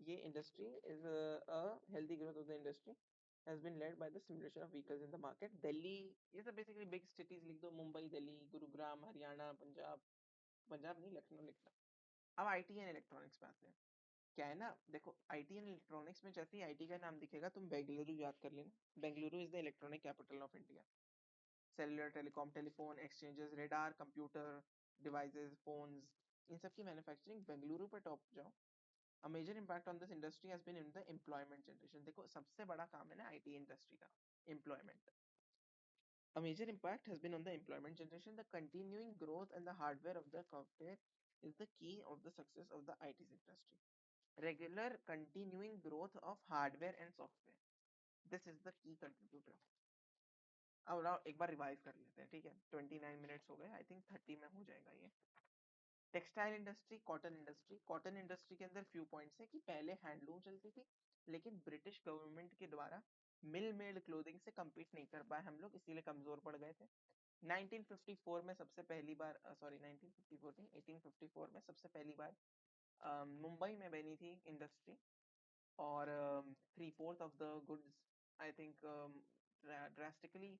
ये industry is a healthy growth of the industry has been led by the stimulation of vehicles in the market. Delhi, ये सब बेसिकली बिग सिटीज लिख दो, मुंबई, दिल्ली, गुरुग्राम, हरियाणा, पंजाब. पंजाब नहीं, लखनऊ लिखना. अब आईटी एंड इलेक्ट्रॉनिक्स पे आते हैं. क्या है ना, देखो, आईटी एंड इलेक्ट्रॉनिक्स में जैसे ही आईटी का नाम दिखेगा तुम बेंगलुरु याद कर लेना. Bengaluru is the electronic capital of India. Cellular, telecom, telephone exchanges, radar, computer devices, phones, इन सब की मैन्युफैक्चरिंग बेंगलुरु पे टॉप जाओ. A major impact on this industry has been in the employment generation. देखो, सबसे बड़ा काम है ना आईटी इंडस्ट्री का, employment. A major impact has been on the employment generation. The continuing growth and the hardware of the software is the key of the success of the IT industry. Regular continuing growth of hardware and software. This is the key contributor. अब now एक बार revise कर लेते हैं, ठीक है. 29 minutes हो गए, I think 30 में हो जाएगा ये. Textile industry, cotton industry. Cotton industry के अंदर फ्यू पॉइंट्स है कि पहले हैंडलूम चलती थी, लेकिन ब्रिटिश गवर्नमेंट के द्वारा मिल मेड क्लोथिंग से compete नहीं कर पाए हम लोग, इसीलिए कमजोर पड़ गए थे. 1954 में सबसे पहली बार, सॉरी 1954 नहीं, 1854 में सबसे पहली बार मुंबई में बनी थी इंडस्ट्री. और 3/4 of the goods, I think drastically,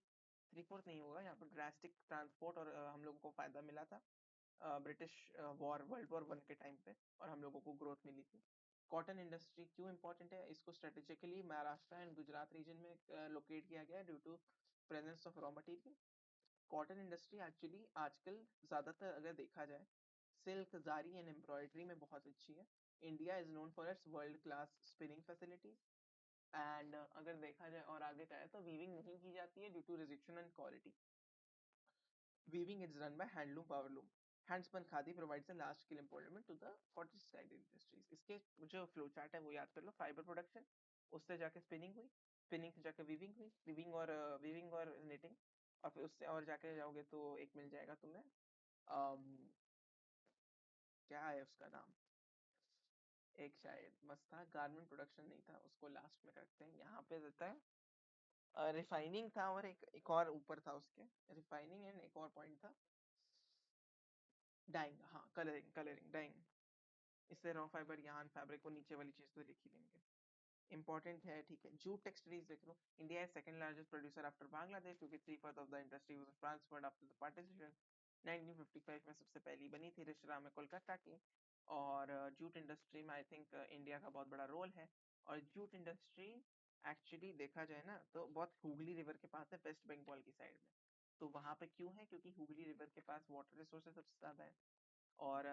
3/4 नहीं होगा यहाँ पर, ड्रास्टिक ट्रांसपोर्ट और हम लोगों को फायदा मिला था ब्रिटिश वॉर, वर्ल्ड वॉर 1 के टाइम पे, और हम लोगों को ग्रोथ मिली थी. कॉटन इंडस्ट्री क्यों इंपॉर्टेंट है, इसको strategically Maharashtra and Gujarat region में लोकेट किया गया है due to presence of raw material. Cotton industry actually आजकल ज्यादातर अगर देखा जाए सिल्क, जारी एंड एम्ब्रॉयडरी में बहुत अच्छी है. India is known for its world class spinning facilities. And अगर देखा जाए और आगे जाए तो वीविंग नहीं की जाती है due to rejection and quality. Weaving is run by handloom powerloom. Handspun khadi provides a large scale employment to the cottage textile industries. इसके जो फ्लो चार्ट है वो याद कर लो. फाइबर प्रोडक्शन, उससे जाके स्पिनिंग हुई, स्पिनिंग से जाके वीविंग हुई, वीविंग और निटिंग, और फिर उससे और जाके जाओगे तो एक मिल जाएगा तुम्हें. um, क्या है उसका नाम, एक शायद मस्त था, गारमेंट प्रोडक्शन नहीं था, उसको लास्ट में रखते हैं. यहाँ पे देता है रिफाइनिंग था, और एक और ऊपर था उसके, रिफाइनिंग एंड एक और पॉइंट था डाइंग. हाँ, कलरिंग डाइंग. इससे रॉ फाइबर यार्न फैब्रिक को नीचे वाली चीज तो लिख ही लेंगे. इंपॉर्टेंट है, ठीक है. जूट टेक्सटाइल्स देख लो. India is second largest producer after Bangladesh, क्योंकि 3/4 of the industry was transferred after the partition. 1955 में सबसे पहली बनी थी रिश्रा में कोलकाता की. और जूट इंडस्ट्री में आई थिंक इंडिया का बहुत बड़ा रोल है. और जूट इंडस्ट्री एक्चुअली देखा जाए ना तो बहुत हुगली रिवर के पास है, वेस्ट बंगाल की साइड में. तो वहां पे क्यों है, क्योंकि हुगली रिवर के पास वाटर रिसोर्सेज सबसे ज्यादा है. और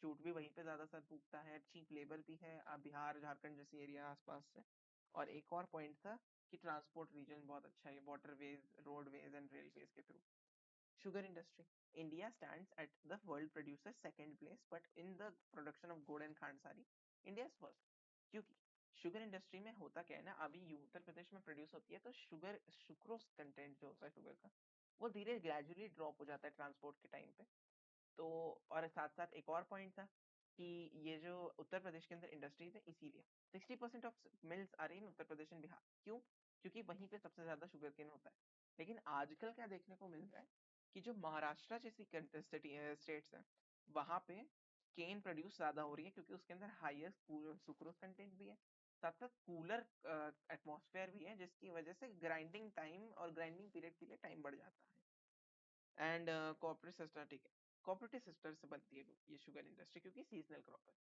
जूट भी वहीं पे ज्यादा सर उगता है, चीप लेबर भी है, बिहार झारखंड जैसी एरिया आसपास से. और एक और पॉइंट था कि ट्रांसपोर्ट रीजन बहुत अच्छा है, वाटरवेज, रोडवेज एंड रेलवेज के through. Sugar industry. India stands at the world producer second place, but in the production of गुड़ and khandsari, India is first. क्योंकि शुगर इंडस्ट्री में होता क्या है ना, अभी उत्तर प्रदेश में प्रोड्यूस होती है तो शुगर सुक्रोज कंटेंट जो होता है शुगर का, वो धीरे ग्रेजुअली ड्रॉप हो जाता है ट्रांसपोर्ट के टाइम पे. तो और साथ साथ एक और पॉइंट था कि ये जो उत्तर प्रदेश के अंदर इंडस्ट्रीज है, इसीलिए 60% ऑफ मिल्स आ रही है उत्तर प्रदेश एंड बिहार. क्यों? क्योंकि वहीं पे सबसे ज्यादा शुगर केन होता है. लेकिन आजकल क्या देखने को मिल रहा है कि जो महाराष्ट्र जैसी स्टेट्स हैं, वहां पे केन प्रोड्यूस ज्यादा हो रही है, क्योंकि उसके अंदर हाईएस्ट सुक्रोज कंटेंट भी है, साथ साथ कूलर एटमॉस्फेयर भी है, जिसकी वजह से ग्राइंडिंग टाइम और ग्राइंडिंग पीरियड के लिए टाइम बढ़ जाता है. एंड कॉर्पोरेट सिस्टर, ठीक है, कॉपरेटिव सिस्टर से बनती है ये शुगर इंडस्ट्री, क्योंकि सीजनल क्रॉप है.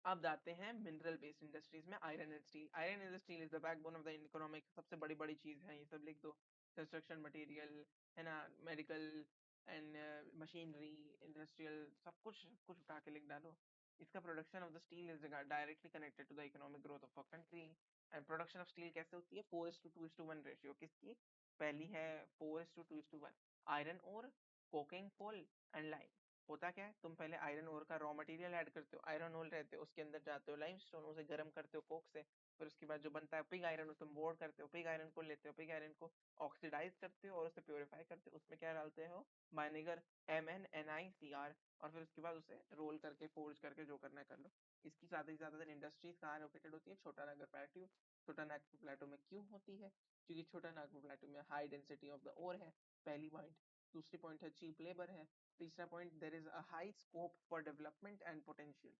अब जाते हैं मिनरल बेस्ड इंडस्ट्रीज में. Iron and steel. Iron and steel is the backbone of the economic. सबसे बड़ी बड़ी चीज है, ये सब लिख दो. कंस्ट्रक्शन मटेरियल है ना, मेडिकल एंड मशीनरी, इंडस्ट्रियल, सब कुछ कुछ उठा के लिख डालो. इसका production of the steel is directly connected to the economic growth of a country. And production of steel कैसे होती है? 4:2:1 रेशियो. किसकी? पहली है 4:2:1. आयरन और कोकिंग कोल एंड लाइम. होता क्या है, तुम पहले आयरन ओर का रॉ मटेरियल ऐड करते हो, आयरन ओर रहते हो, उसके अंदर जाते हो लाइमस्टोन, उसे गर्म करते हो कोक से. फिर उसके बाद जो बनता है पिग आयरन, तुम बोर्ड करते हो, पिग आयरन को लेते हो, पिग आयरन को ऑक्सीडाइज करते हो और उसे प्योरीफाई करते हो. उसमें क्या डालते हो? माइनेगर, MnNiCr. और फिर उसके बाद उसे रोल करके फोर्ज करके जो करना है कर लो. इसकी ज्यादातर इंडस्ट्रीज कहाँ लोकेटेड होती है? छोटा नागपुर प्लेटू. छोटा नागपुर प्लेटू में क्यों होती है? क्योंकि छोटा नागपुर प्लेटू में high density of the ore है, पहली पॉइंट. दूसरी पॉइंट है चीप लेबर है. तीसरा point, there is a high scope for development and potential.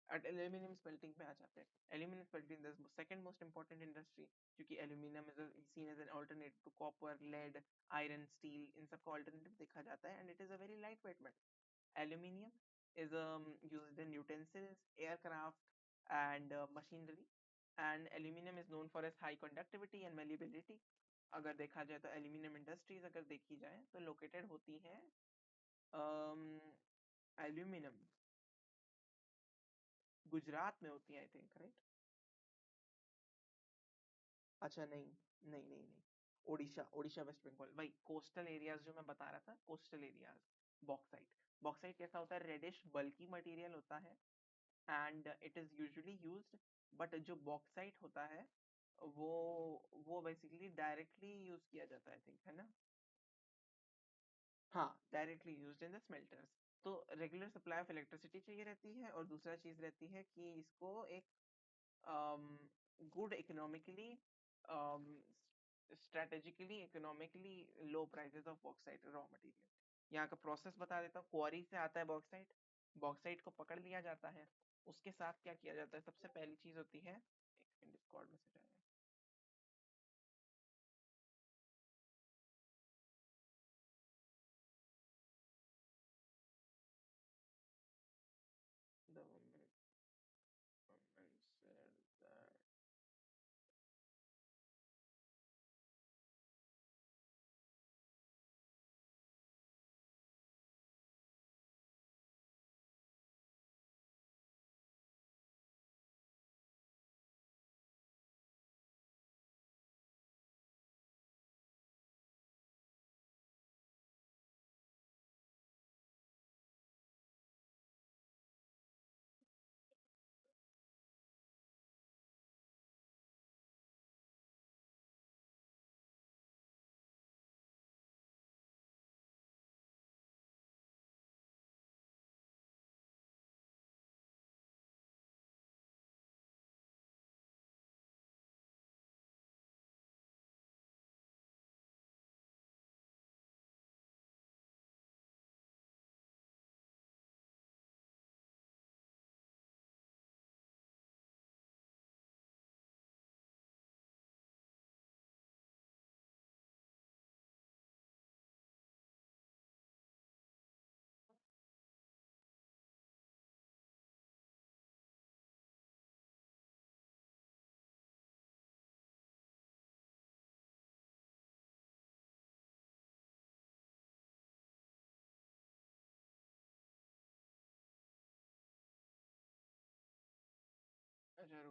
At aluminium smelting पे आ जाते हैं. Aluminium smelting the second most important industry, क्योंकि aluminium is seen as an alternative to copper, lead, iron, steel. इन सबका alternative देखा जाता है, and it is a very light weight metal. Aluminium is used in utensils, aircraft, and machinery. And aluminium is known for its high conductivity and malleability. अगर देखा जाए तो aluminium industries अगर देखी जाए तो लोकेटेड होती है एल्यूमिनियम गुजरात में होती है आई थिंक, राइट? अच्छा नहीं, नहीं. ओडिशा, ओडिशा वेस्ट बंगाल, वही कोस्टल एरियाज जो मैं बता रहा था, कोस्टल एरियाज. बॉक्साइट. बॉक्साइट कैसा होता है? रेडिश बल्की मटेरियल होता है, and it is usually used. But जो बॉक्साइट होता है वो बेसिकली डायरेक्टली यूज किया जाता है आई थिंक, है ना? हाँ, directly used in the smelters. तो रेगुलर सप्लाई ऑफ इलेक्ट्रिसिटी चाहिए रहती है, और दूसरा चीज रहती है कि इसको एक good economically, strategically economically low prices of bauxite raw material. यहाँ का प्रोसेस बता देता हूँ. क्वारी से आता है बॉक्साइट, बॉक्साइट को पकड़ लिया जाता है. उसके साथ क्या किया जाता है? सबसे पहली चीज होती है, एक सेकंड डिस्कॉर्ड मैसेज आया. The woman said that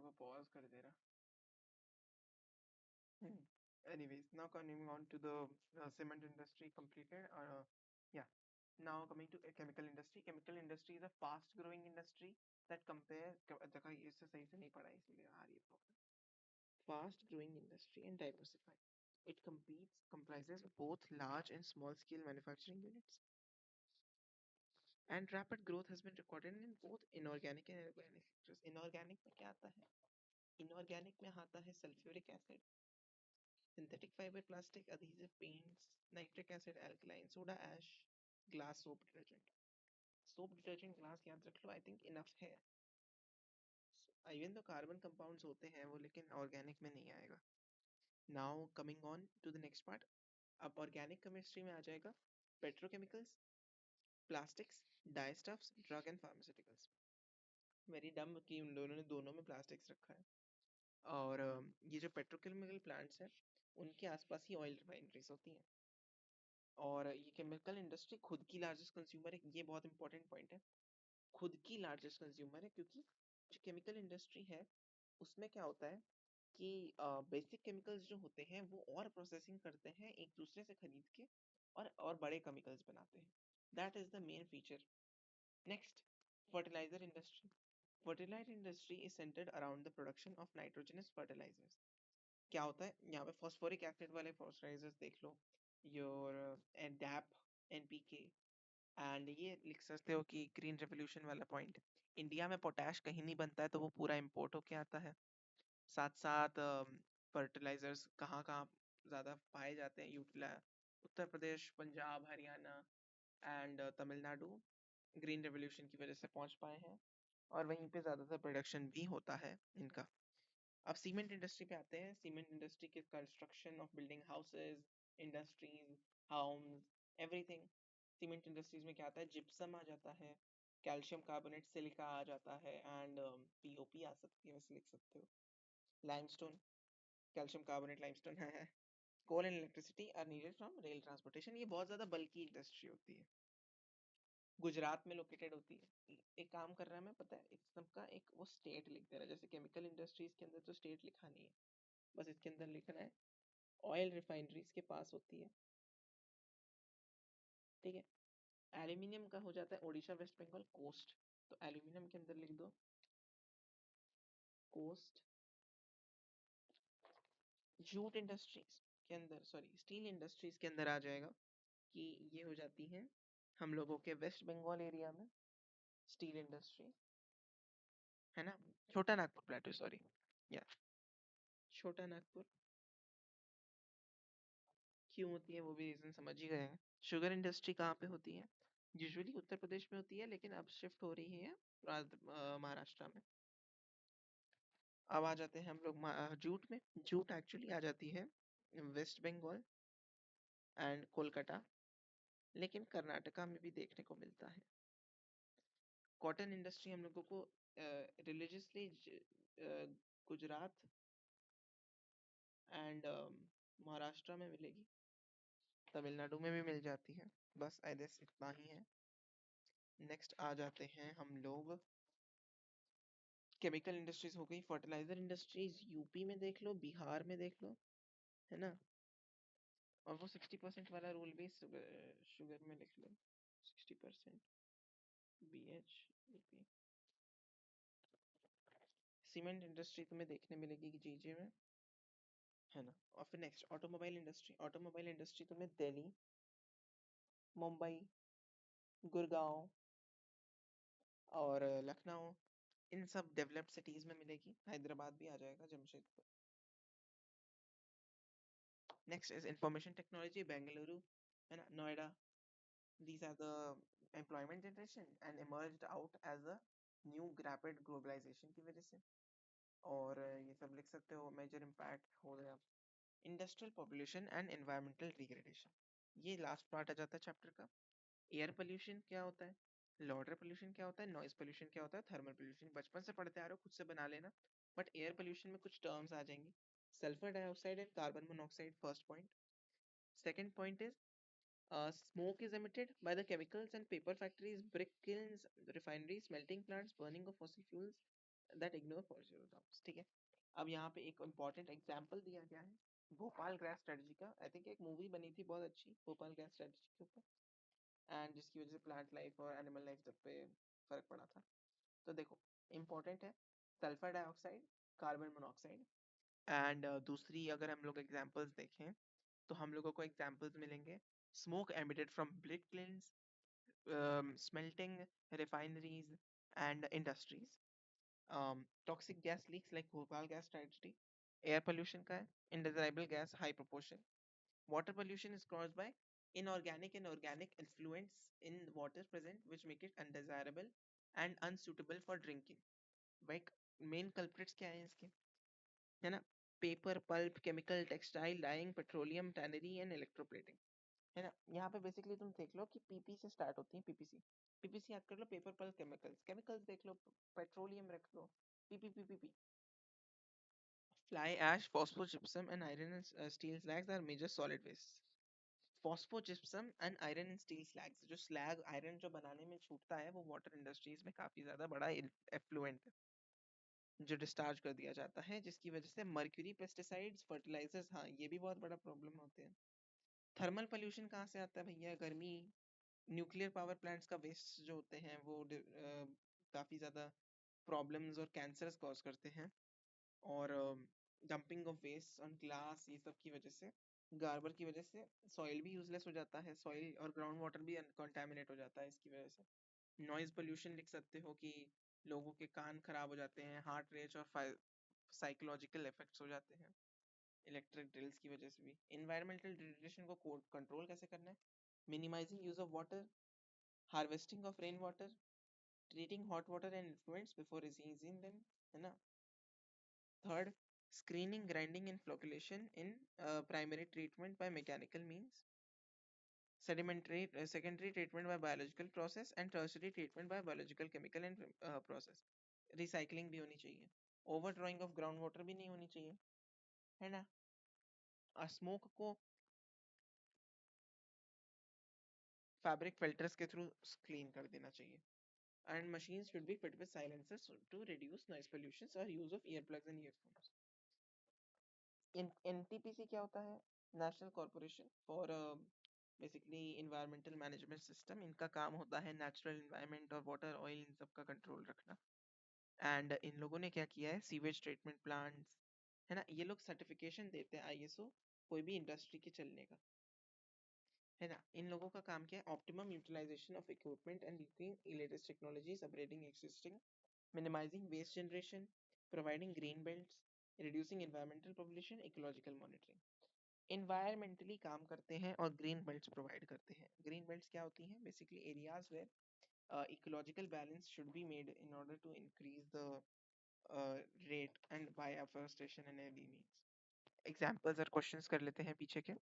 को पॉज कर दे रहा. Anyways, now coming on to the cement industry completed. Yeah. Now coming to chemical industry. Chemical industry is a fast-growing industry that देखा इससे सही से नहीं पढ़ा इसलिए आ रही है problem. Fast-growing industry and diversified. It comprises both large and small-scale manufacturing units, and rapid growth has been recorded in both inorganic and organic sectors. Inorganic में क्या आता है? Inorganic में आता है sulfuric acid, synthetic fiber plastic, adhesive paints, nitric acid, alkaline, soda ash, glass soap detergent. Soap detergent glass याद रख लो, I think enough है. Even though carbon compounds होते हैं वो, लेकिन organic में नहीं आएगा. Now coming on to the next part. अब organic chemistry में आ जाएगा petrochemicals, plastics, dyestuffs, drug and pharmaceuticals. Very dumb कि उन दोनों ने दोनों में plastics रखा है. और ये जो petrochemical plants हैं उनके आसपास ही oil refineries होती हैं. और ये केमिकल इंडस्ट्री खुद की लार्जेस्ट कंज्यूमर है. ये बहुत इंपॉर्टेंट पॉइंट है, खुद की लार्जेस्ट कंज्यूमर है, क्योंकि जो केमिकल इंडस्ट्री है उसमें क्या होता है कि बेसिक केमिकल्स जो होते हैं वो और प्रोसेसिंग करते हैं एक दूसरे से खरीद के, और बड़े केमिकल्स बनाते हैं. That is the main feature. Next, fertilizer industry. Fertilizer industry is centred around the production of nitrogenous fertilizers. क्या होता है यहाँ पे? फॉस्फोरिक एसिड वाले फर्टिलाइजर्स देख लो, योर डैप, एनपीके, एंड ये लिख सकते हो कि ग्रीन रेवोल्यूशन वाला पॉइंट. इंडिया में पोटैश कहीं नहीं बनता है तो वो पूरा इंपोर्ट होके आता है. साथ साथ फर्टिलाइजर्स कहाँ कहाँ ज़्यादा पाए जाते हैं? Uttar Pradesh, Punjab, Haryana and Tamil Nadu green revolution की वजह से पहुंच पाए हैं, और वहीं पे ज़्यादातर प्रोडक्शन भी होता है इनका. अब सीमेंट इंडस्ट्री पे आते हैं. सीमेंट इंडस्ट्री के construction of building, houses, industries, homes, everything. Cement industries में क्या आता है? जिप्सम आ जाता है, कैल्शियम कार्बोनेट, सिलिका आ जाता है, एंड पीओपी आ सकती है, वैसे लिख सकते हो. लाइमस्टोन, कैल्शियम कार्बोनेट लाइमस्टोन है. Coal and electricity are needed from rail transportation. ये बहुत ज्यादा बल्कि इंडस्ट्री होती है, गुजरात में लोकेटेड होती है. एक काम कर रहा है मैं, पता है, एक सबका एक वो स्टेट लिख दे रहा है. जैसे केमिकल इंडस्ट्रीज के अंदर तो स्टेट लिखा नहीं है, बस इसके अंदर लिखना है ऑयल रिफाइनरीज के पास होती है. ठीक है. एल्यूमिनियम का हो जाता है ओडिशा, वेस्ट बंगाल, कोस्ट. तो एल्यूमिनियम के अंदर लिख दो कोस्ट. जूट इंडस्ट्रीज के अंदर, सॉरी, स्टील इंडस्ट्रीज के अंदर आ जाएगा कि ये हो जाती है हम लोगों के वेस्ट बंगाल एरिया में स्टील इंडस्ट्री, है ना. छोटा नागपुर प्लेटो, सॉरी, या छोटा नागपुर. क्यों होती है वो भी रीजन समझ ही गए हैं. शुगर इंडस्ट्री कहाँ पे होती है? यूजुअली उत्तर प्रदेश में होती है, लेकिन अब शिफ्ट हो रही है महाराष्ट्र में. अब आ जाते हैं हम लोग जूट में. जूट एक्चुअली आ जाती है वेस्ट बंगाल एंड कोलकाता, लेकिन कर्नाटका में भी देखने को मिलता है. कॉटन इंडस्ट्री हम लोगों को रिलीजियसली गुजरात एंड महाराष्ट्र में मिलेगी, तमिलनाडु में भी मिल जाती है. बस आई गेस इतना ही है. नेक्स्ट आ जाते हैं हम लोग, केमिकल इंडस्ट्रीज हो गई. फर्टिलाइजर इंडस्ट्रीज यूपी में देख लो, बिहार में देख लो, है ना. और वो 60% वाला रूल भी शुगर में लिख लो, 60% B H UP. Cement industry तुम्हें देखने मिलेगी कि जीजे में, है ना. और फिर next automobile industry. Automobile industry तुम्हें दिल्ली, मुंबई, गुड़गांव और लखनऊ, इन सब डेवलप्ड सिटीज में मिलेगी. हैदराबाद भी आ जाएगा, Jamshedpur. Next is information technology, Bengaluru, है ना, Noida. These are the employment generation and emerged out as a new rapid globalization की वजह से. और ये सब लिख सकते हो. मेजर इम्पैक्ट हो गया industrial population and environmental degradation. ये लास्ट पार्ट आ जाता है चैप्टर का. एयर पोल्यूशन क्या होता है, वाटर पोल्यूशन क्या होता है, नॉइज पोल्यूशन क्या होता है, थर्मल पोल्यूशन बचपन से पढ़ते आ रहे हो, खुद से बना लेना. बट एयर पोल्यूशन में कुछ टर्म्स आ जाएंगी. Sulphur dioxide and carbon monoxide, first point. Second point is smoke is emitted by the chemicals and paper factories, brick kilns, refineries, smelting plants, burning of fossil fuels, that ignore forest jobs, ठीक है। अब यहाँ पे एक important example दिया गया है Bhopal gas strategy का। आई थिंक एक मूवी बनी थी बहुत अच्छी भोपाल गैस स्ट्रेटजी के ऊपर, एंड जिसकी वजह से प्लांट लाइफ और एनिमल लाइफ सब पे फर्क पड़ा था। तो देखो, इम्पोर्टेंट है sulphur dioxide, carbon monoxide, and दूसरी अगर हम लोग एग्जांपल्स देखें तो हम लोगों को एग्जांपल्स मिलेंगे smoke emitted from brick kilns, smelting refineries and industries, toxic gas leaks like Bhopal gas tragedy, air pollution का है, indesirable gas high proportion, water pollution is caused by inorganic and organic effluents in water present which make it undesirable and unsuitable for drinking. Like main culprits क्या है इसके, है ना? Paper pulp, chemical, textile, dyeing, petroleum, tannery and electroplating, है ना? यहाँ पे basically तुम देख लो कि पीपी से स्टार्ट होती है, पीपीसी। पीपीसी याद कर लो, पेपर पल्प, केमिकल्स, केमिकल्स देख लो, पेट्रोलियम रख लो, PP PPP. Fly ash, phosphogypsum and iron and steel slags are major solid waste. Phosphogypsum and iron and steel slags, जो स्लैग आयरन जो बनाने में छूटता है वो वाटर इंडस्ट्रीज में काफी ज्यादा बड़ा एफ्लुएंट है जो डिस्चार्ज कर दिया जाता है, जिसकी वजह से मर्क्यूरी, पेस्टिसाइड्स, फर्टिलाइजर्स, हाँ ये भी बहुत बड़ा प्रॉब्लम होते हैं। थर्मल पोल्यूशन कहाँ से आता है भैया? गर्मी, न्यूक्लियर पावर प्लांट्स का वेस्ट जो होते हैं वो काफी ज्यादा प्रॉब्लम्स और कैंसर्स कॉज करते हैं। और dumping of waste on glass, ये सब की वजह से, गार्बर की वजह से सॉइल भी यूजलेस हो जाता है, सॉइल और ग्राउंड वाटर भी कंटामिनेट हो जाता है इसकी वजह से। नॉइज पोल्यूशन लिख सकते हो कि लोगों के कान खराब हो जाते हैं, हार्ट रेट और साइकोलॉजिकल इफेक्ट्स हो जाते हैं इलेक्ट्रिक ड्रिल्स की वजह से भी। इन्वायरमेंटल डिग्रेडेशन को कंट्रोल कैसे करना है? Minimizing use of water, harvesting of rain water, treating hot water and effluents before reusing them, है ना? Third, screening, grinding and flocculation in primary treatment by mechanical means, sedimentary secondary treatment by biological process and tertiary treatment by biological, chemical and process. Recycling भी होनी चाहिए, over drawing of ground water भी नहीं होनी चाहिए, है ना? Smoke को फैब्रिक फिल्टर्स के थ्रू क्लीन कर देना चाहिए, and machines should be fit with silencers to reduce noise pollution or use of earplugs and earphones. NTPC क्या होता है? National corporation for basically environmental management system. इनका काम होता है नेचुरल इन्वायरमेंट और वाटर, ऑयल, इन सब का कंट्रोल रखना। एंड इन लोगों ने क्या किया है, सीवेज ट्रीटमेंट प्लांट्स, है ना, ये लोग सर्टिफिकेशन देते हैं आईएसओ कोई भी इंडस्ट्री के चलने का, है ना? इन लोगों का काम क्या है? Optimum utilization of equipment and using latest technologies, upgrading existing, minimizing waste generation, providing green belts, reducing environmental pollution, ecological monitoring। environmentally काम करते हैं और green belts provide करते हैं। green belts क्या होती हैं? Basically areas where ecological balance should be made in order to increase the rate and by afforestation and early means। examples और questions कर लेते हैं पीछे के।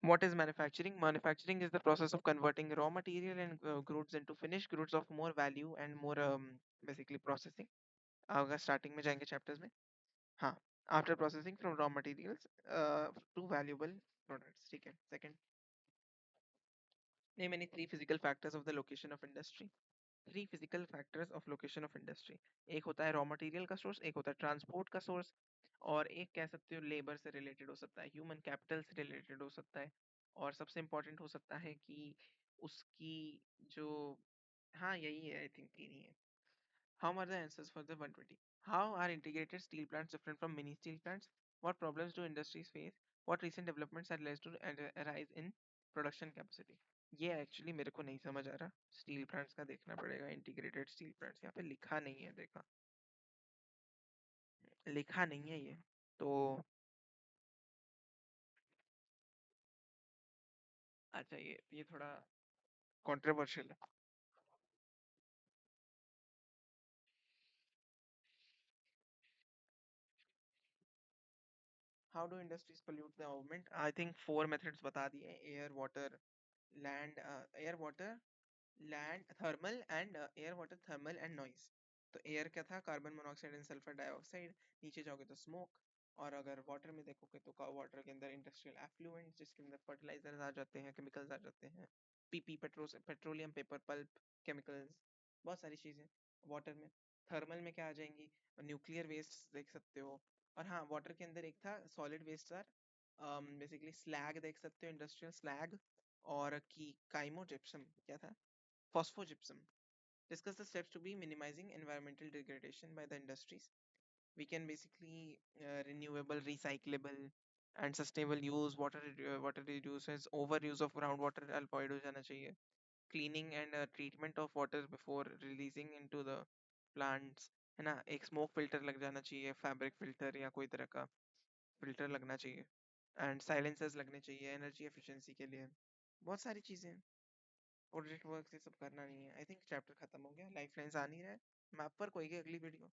What is manufacturing? Manufacturing is the process of converting raw material and goods into finished goods of more value and more basically processing। अगर starting में जाएंगे chapters में, हाँ, after processing from raw materials to valuable products, ठीक है। Second, name any three physical factors of the location of industry. Three physical factors of location of industry, एक होता है रॉ मटेरियल का सोर्स, एक होता है ट्रांसपोर्ट का सोर्स, और एक कह सकते हो लेबर से रिलेटेड हो सकता है, ह्यूमन कैपिटल से रिलेटेड हो सकता है, और सबसे इंपॉर्टेंट हो सकता है कि उसकी जो, हाँ यही है, आई थिंक तीन ही है। How are the answers for the 120? How are integrated steel plants different from mini steel plants? What problems do industries face? What recent developments are led to a rise in production capacity? ये actually मेरे को नहीं समझ आ रहा, steel plants का देखना पड़ेगा। Integrated steel plants यहाँ पे लिखा नहीं है, देखा, लिखा नहीं है ये तो। अच्छा, ये थोड़ा कंट्रोवर्शियल है। How do industries pollute the environment? I think four methods बता दिए, air water land, air water land thermal and air water thermal and noise. तो एयर क्या था? Carbon monoxide and sulphur dioxide. नीचे जाओगे तो स्मोक। और अगर वाटर में देखोगे तो वाटर के अंदर इंडस्ट्रियल एफ्लुएंट्स, जिसके अंदर फर्टिलाइजर्स आ जाते हैं, केमिकल्स आ जाते हैं, PP, petroleum, paper pulp, chemicals, बहुत सारी चीजें वाटर में। थर्मल में क्या आ जाएंगी, न्यूक्लियर वेस्ट देख सकते हो। और हाँ, वाटर के अंदर एक था solid waste sir, basically slag देख सकते हो, इंडस्ट्रियल स्लैग। और की काइमोजिप्सम क्या था, phosphogypsum. Discuss the steps to be minimizing environmental degradation by the industries. We can basically renewable, recyclable, and sustainable use, water reduces, overuse of groundwater avoid हो जाना चाहिए, cleaning and treatment of water before releasing into the plants, है ना। एक smoke filter लग जाना चाहिए, fabric filter या कोई तरह का फिल्टर लगना चाहिए। एंड साइलेंसर्स लगने चाहिए एनर्जी एफिशिएंसी के लिए। बहुत सारी चीजें हैं, प्रोजेक्ट वर्क से सब करना नहीं है। आई थिंक चैप्टर खत्म हो गया, लाइफ लाइन्स आ नहीं रहा है। मैप पर कोई की अगली वीडियो।